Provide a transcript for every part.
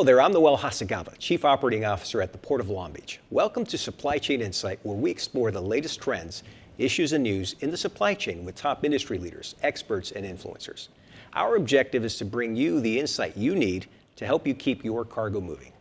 Hello there, I'm Noel Hacegaba, Chief Operating Officer at the Port of Long Beach. Welcome to Supply Chain Insight, where we explore the latest trends, issues, and news in the supply chain with top industry leaders, experts, and influencers. Our objective is to bring you the insight you need to help you keep your cargo moving.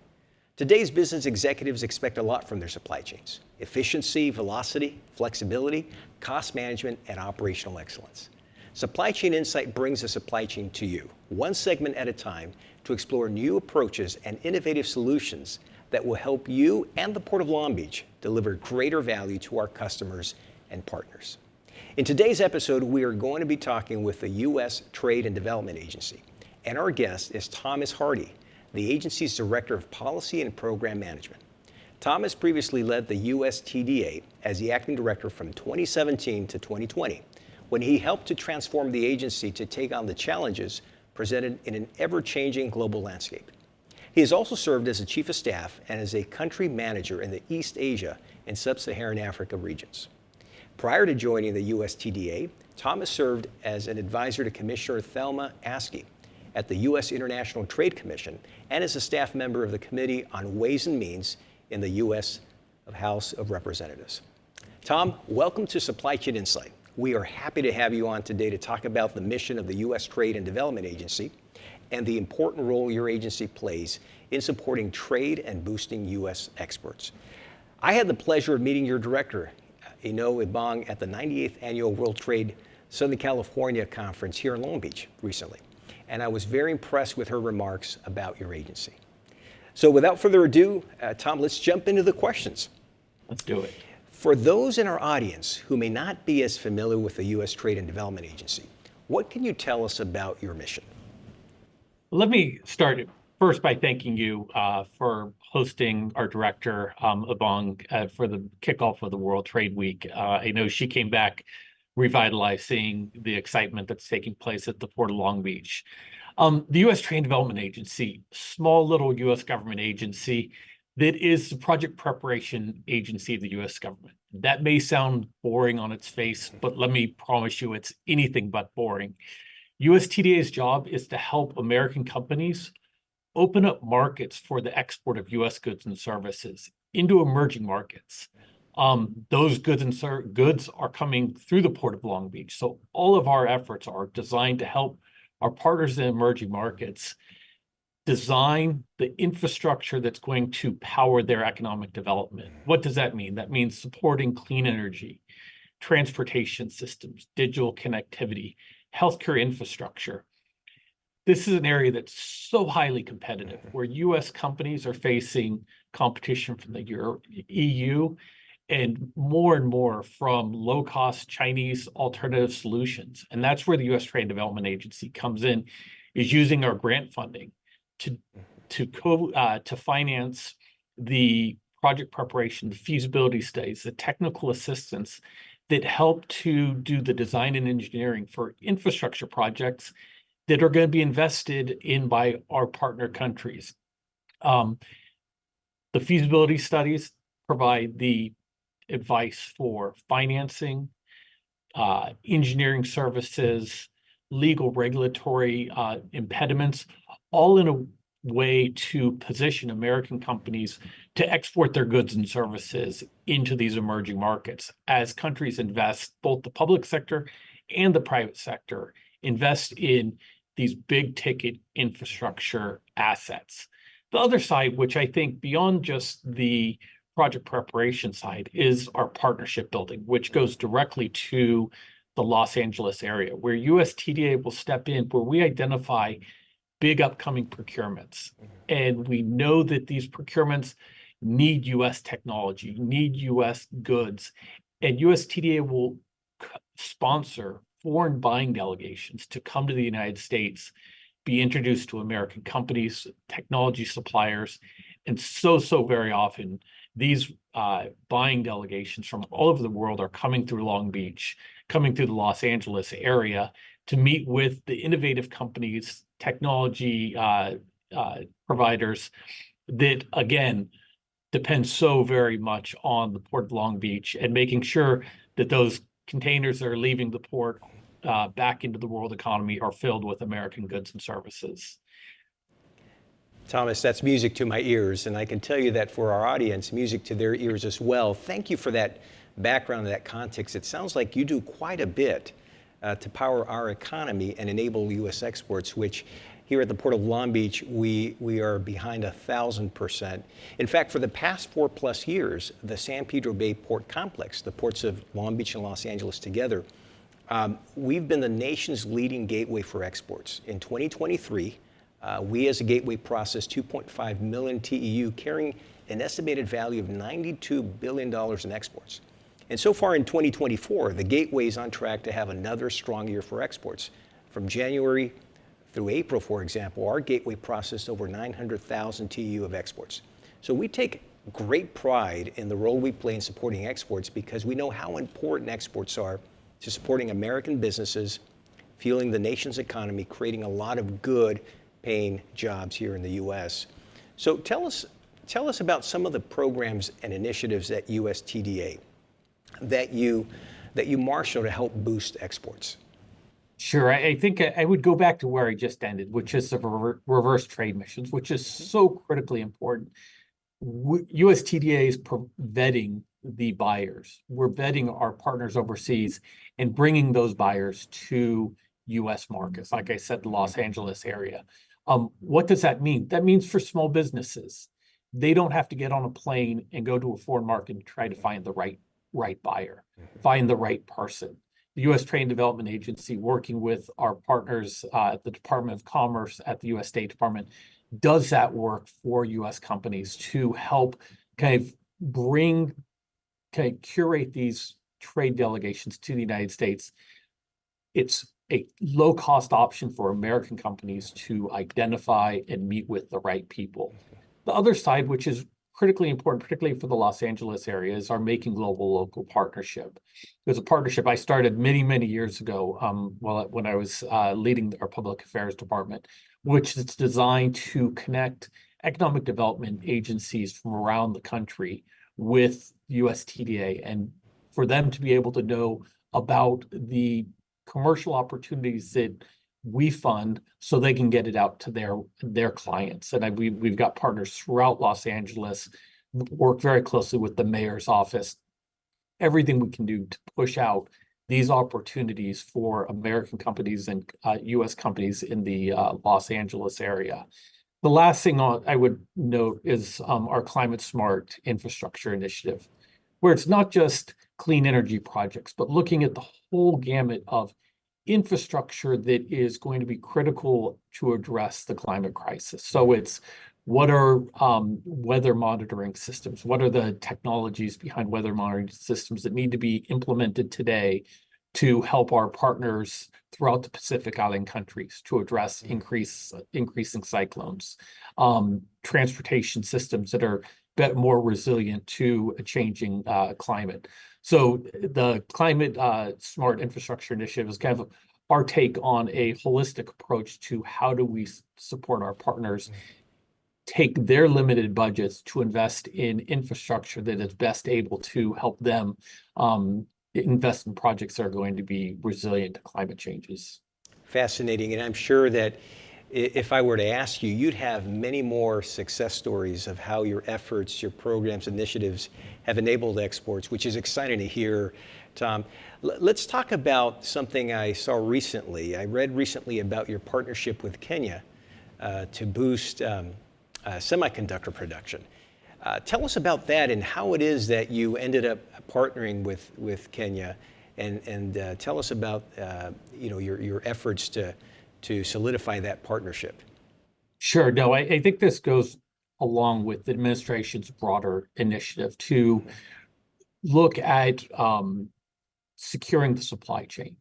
Today's business executives expect a lot from their supply chains: efficiency, velocity, flexibility, cost management, and operational excellence. Supply Chain Insight brings the supply chain to you, one segment at a time, to explore new approaches and innovative solutions that will help you and the Port of Long Beach deliver greater value to our customers and partners. In today's episode, we are going to be talking with the U.S. Trade and Development Agency, and our guest is Thomas Hardy, the agency's Director of Policy and Program Management. Thomas previously led the U.S. TDA as the acting director from 2017 to 2020, when he helped to transform the agency to take on the challenges presented in an ever-changing global landscape. He has also served as a chief of staff and as a country manager in the East Asia and Sub-Saharan Africa regions. Prior to joining the U.S. TDA, Thomas served as an advisor to Commissioner Thelma Askey at the U.S. International Trade Commission and as a staff member of the Committee on Ways and Means in the U.S. House of Representatives. Tom, welcome to Supply Chain Insight. We are happy to have you on today to talk about the mission of the U.S. Trade and Development Agency and the important role your agency plays in supporting trade and boosting U.S. exports. I had the pleasure of meeting your director, Ino Ibong, at the 98th Annual World Trade Southern California Conference here in Long Beach recently, and I was very impressed with her remarks about your agency. So without further ado, Tom, let's jump into the questions. Let's do it. For those in our audience who may not be as familiar with the U.S. Trade and Development Agency, what can you tell us about your mission? Let me start first by thanking you for hosting our director, Ibong, for the kickoff of the World Trade Week. I know she came back revitalized, seeing the excitement that's taking place at the Port of Long Beach. The U.S. Trade and Development Agency, small little U.S. government agency that is the project preparation agency of the U.S. government. That may sound boring on its face, but let me promise you it's anything but boring. USTDA's job is to help American companies open up markets for the export of U.S. goods and services into emerging markets. Those goods are coming through the Port of Long Beach. So all of our efforts are designed to help our partners in emerging markets design the infrastructure that's going to power their economic development. What does that mean? That means supporting clean energy, transportation systems, digital connectivity, healthcare infrastructure. This is an area that's so highly competitive, where U.S. companies are facing competition from the EU and more from low-cost Chinese alternative solutions. And that's where the U.S. Trade and Development Agency comes in, is using our grant funding to finance the project preparation, the feasibility studies, the technical assistance that help to do the design and engineering for infrastructure projects that are going to be invested in by our partner countries. The feasibility studies provide the advice for financing, engineering services, legal regulatory impediments, all in a way to position American companies to export their goods and services into these emerging markets as countries invest, both the public sector and the private sector, invest in these big ticket infrastructure assets. The other side, which I think beyond just the project preparation side, is our partnership building, which goes directly to the Los Angeles area, where USTDA will step in, where we identify big upcoming procurements. And we know that these procurements need U.S. technology, need U.S. goods, and USTDA will sponsor foreign buying delegations to come to the United States, be introduced to American companies, technology suppliers, and so very often these buying delegations from all over the world are coming through Long Beach, coming through the Los Angeles area to meet with the innovative companies, technology providers that, again, depend so very much on the Port of Long Beach and making sure that those containers that are leaving the port back into the world economy are filled with American goods and services. Thomas, that's music to my ears, and I can tell you that for our audience, music to their ears as well. Thank you for that background, that context. It sounds like you do quite a bit to power our economy and enable U.S. exports, which here at the Port of Long Beach, we are behind 1,000%. In fact, for the past 4+ years, the San Pedro Bay Port Complex, the ports of Long Beach and Los Angeles together, we've been the nation's leading gateway for exports. In 2023, we as a gateway processed 2.5 million TEU, carrying an estimated value of $92 billion in exports. And so far in 2024, the gateway is on track to have another strong year for exports. From January through April, for example, our gateway processed over 900,000 TEU of exports. So we take great pride in the role we play in supporting exports because we know how important exports are to supporting American businesses, fueling the nation's economy, creating a lot of good paying jobs here in the U.S. So tell us about some of the programs and initiatives at USTDA that you marshal to help boost exports. Sure. I think I would go back to where I just ended, which is the reverse trade missions, which is so critically important. USTDA is vetting the buyers. We're vetting our partners overseas and bringing those buyers to U.S. markets, like I said, the Los Angeles area. What does that mean? That means for small businesses, they don't have to get on a plane and go to a foreign market and try to find the right buyer, find the right person. The U.S. Trade and Development Agency, working with our partners at the Department of Commerce, at the U.S. State Department, does that work for U.S. companies to help curate these trade delegations to the United States. It's a low-cost option for American companies to identify and meet with the right people. The other side, which is critically important, particularly for the Los Angeles area, is our Making Global Local partnership. There's a partnership I started many, many years ago when I was leading our public affairs department, which is designed to connect economic development agencies from around the country with USTDA, and for them to be able to know about the commercial opportunities that we fund so they can get it out to their clients. And we've got partners throughout Los Angeles, work very closely with the mayor's office, everything we can do to push out these opportunities for American companies and U.S. companies in the Los Angeles area. The last thing I would note is our Climate Smart Infrastructure Initiative, where it's not just clean energy projects, but looking at the whole gamut of infrastructure that is going to be critical to address the climate crisis. So it's what are weather monitoring systems? What are the technologies behind weather monitoring systems that need to be implemented today to help our partners throughout the Pacific Island countries to address increasing cyclones, transportation systems that are more resilient to a changing climate. So the Climate Smart Infrastructure Initiative is kind of our take on a holistic approach to how do we support our partners take their limited budgets to invest in infrastructure that is best able to help them invest in projects that are going to be resilient to climate changes. Fascinating, and I'm sure that if I were to ask you, you'd have many more success stories of how your efforts, your programs, initiatives have enabled exports, which is exciting to hear, Tom. Let's talk about something I saw recently. I read recently about your partnership with Kenya to boost semiconductor production. Tell us about that and how it is that you ended up partnering with Kenya, and tell us about your efforts to solidify that partnership. Sure. No, I think this goes along with the administration's broader initiative to look at securing the supply chain.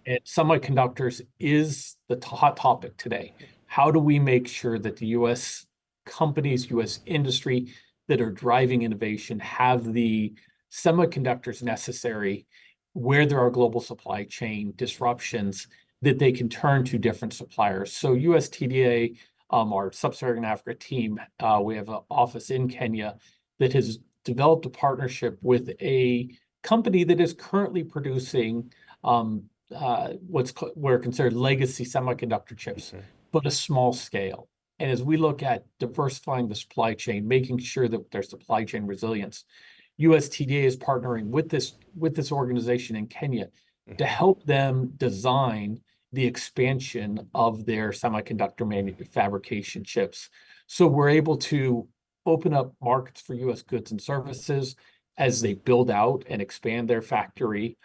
And semiconductors is the hot topic today. How do we make sure that the U.S. companies, U.S. industry that are driving innovation have the semiconductors necessary where there are global supply chain disruptions that they can turn to different suppliers? So USTDA, our Sub-Saharan Africa team, we have an office in Kenya that has developed a partnership with a company that is currently producing what are considered legacy semiconductor chips, but a small scale. And as we look at diversifying the supply chain, making sure that there's supply chain resilience, USTDA is partnering with this organization in Kenya to help them design the expansion of their semiconductor fabrication chips. So we're able to open up markets for U.S. goods and services as they build out and expand their factory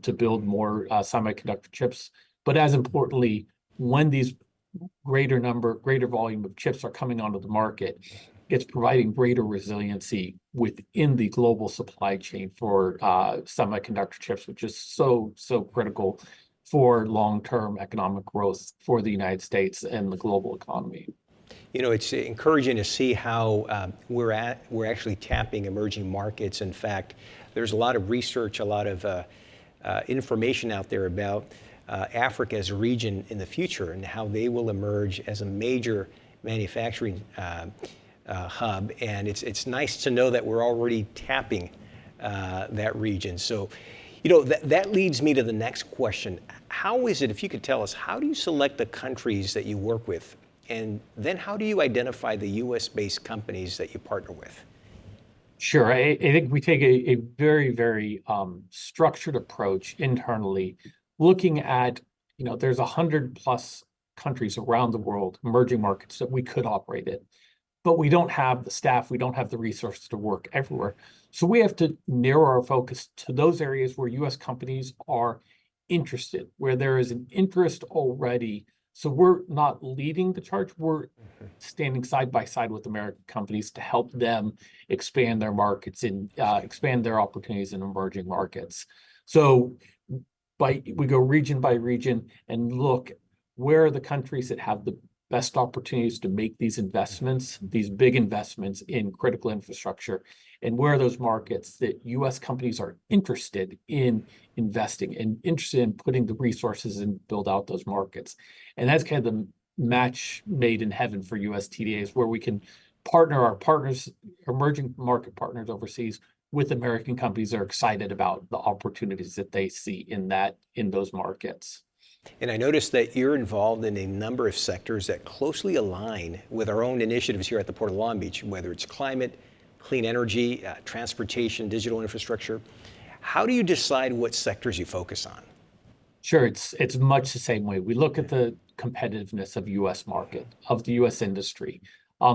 to build more semiconductor chips. But as importantly, when these greater volume of chips are coming onto the market, it's providing greater resiliency within the global supply chain for semiconductor chips, which is so critical for long-term economic growth for the United States and the global economy. You know, it's encouraging to see how we're actually tapping emerging markets. In fact, there's a lot of research, a lot of information out there about Africa as a region in the future and how they will emerge as a major manufacturing hub. And it's nice to know that we're already tapping that region. So, you know, that leads me to the next question. How is it, if you could tell us, how do you select the countries that you work with? And then how do you identify the US-based companies that you partner with? Sure. I think we take a very structured approach internally, looking at, you know, there's 100+ countries around the world, emerging markets that we could operate in, but we don't have the staff, we don't have the resources to work everywhere. So we have to narrow our focus to those areas where US companies are interested, where there is an interest already. So we're not leading the charge, we're standing side by side with American companies to help them expand their markets and expand their opportunities in emerging markets. So we go region by region and look where are the countries that have the best opportunities to make these investments, these big investments in critical infrastructure, and where are those markets that US companies are interested in investing and interested in putting the resources and build out those markets. And that's kind of the match made in heaven for USTDAs, where we can partner our partners, emerging market partners overseas, with American companies that are excited about the opportunities that they see in those markets. And I noticed that you're involved in a number of sectors that closely align with our own initiatives here at the Port of Long Beach, whether it's climate, clean energy, transportation, digital infrastructure. How do you decide what sectors you focus on? Sure, it's much the same way. We look at the competitiveness of US market, of the US industry.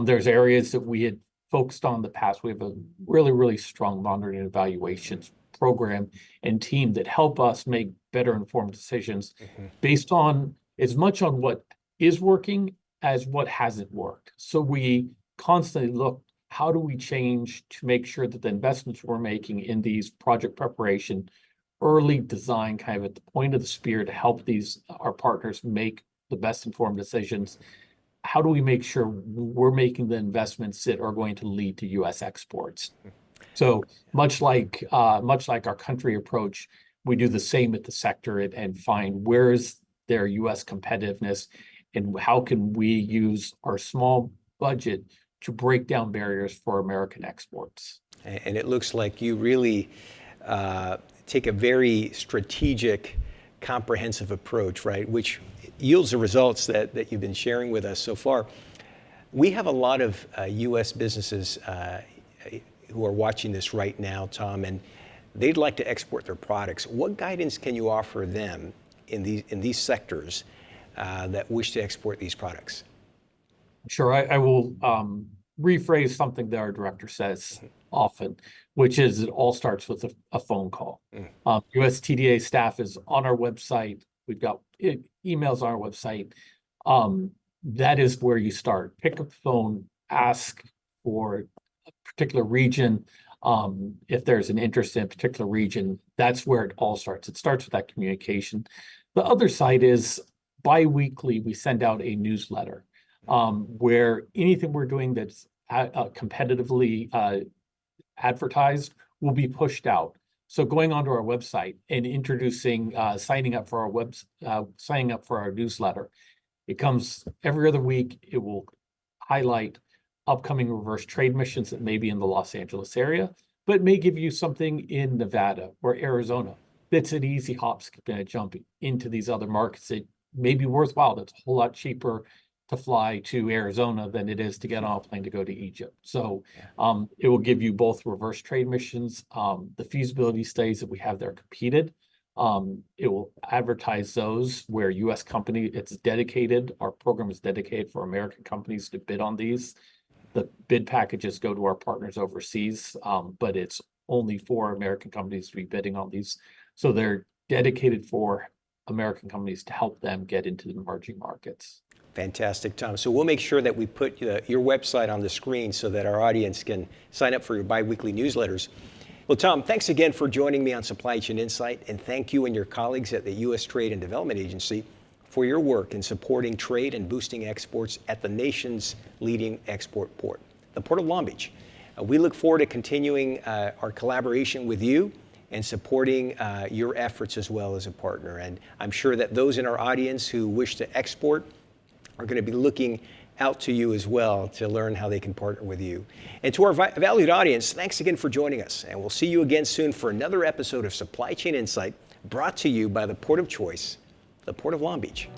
There's areas that we had focused on in the past. We have a really strong monitoring and evaluations program and team that help us make better informed decisions based on as much on what is working as what hasn't worked. So we constantly look, how do we change to make sure that the investments we're making in these project preparation, early design, kind of at the point of the spear to help our partners make the best informed decisions. How do we make sure we're making the investments that are going to lead to US exports? So much like our country approach, we do the same at the sector and find where is their US competitiveness and how can we use our small budget to break down barriers for American exports. And it looks like you really take a very strategic, comprehensive approach, right, which yields the results that you've been sharing with us so far. We have a lot of US businesses who are watching this right now, Tom, and they'd like to export their products. What guidance can you offer them in these sectors that wish to export these products? Sure, I will rephrase something that our director says often, which is it all starts with a phone call. USTDA staff is on our website. We've got emails on our website. That is where you start. Pick up the phone, ask for a particular region. If there's an interest in a particular region, that's where it all starts. It starts with that communication. The other side is bi-weekly, we send out a newsletter where anything we're doing that's competitively advertised will be pushed out. So going onto our website and introducing, signing up for our newsletter. It comes every other week. It will highlight upcoming reverse trade missions that may be in the Los Angeles area, but may give you something in Nevada or Arizona that's an easy hop, skip, and a jump into these other markets that may be worthwhile. That's a whole lot cheaper to fly to Arizona than it is to get on a plane to go to Egypt. So it will give you both reverse trade missions, the feasibility studies that we have there competed. It will advertise those where U.S. company, it's dedicated, our program is dedicated for American companies to bid on these. The bid packages go to our partners overseas, but it's only for American companies to be bidding on these. So they're dedicated for American companies to help them get into the emerging markets. Fantastic, Tom. So we'll make sure that we put your website on the screen so that our audience can sign up for your biweekly newsletters. Well, Tom, thanks again for joining me on Supply Chain Insight, and thank you and your colleagues at the U.S. Trade and Development Agency for your work in supporting trade and boosting exports at the nation's leading export port, the Port of Long Beach. We look forward to continuing our collaboration with you and supporting your efforts as well as a partner. And I'm sure that those in our audience who wish to export are going to be looking out to you as well to learn how they can partner with you. And to our valued audience, thanks again for joining us. And we'll see you again soon for another episode of Supply Chain Insight, brought to you by the Port of Choice, the Port of Long Beach.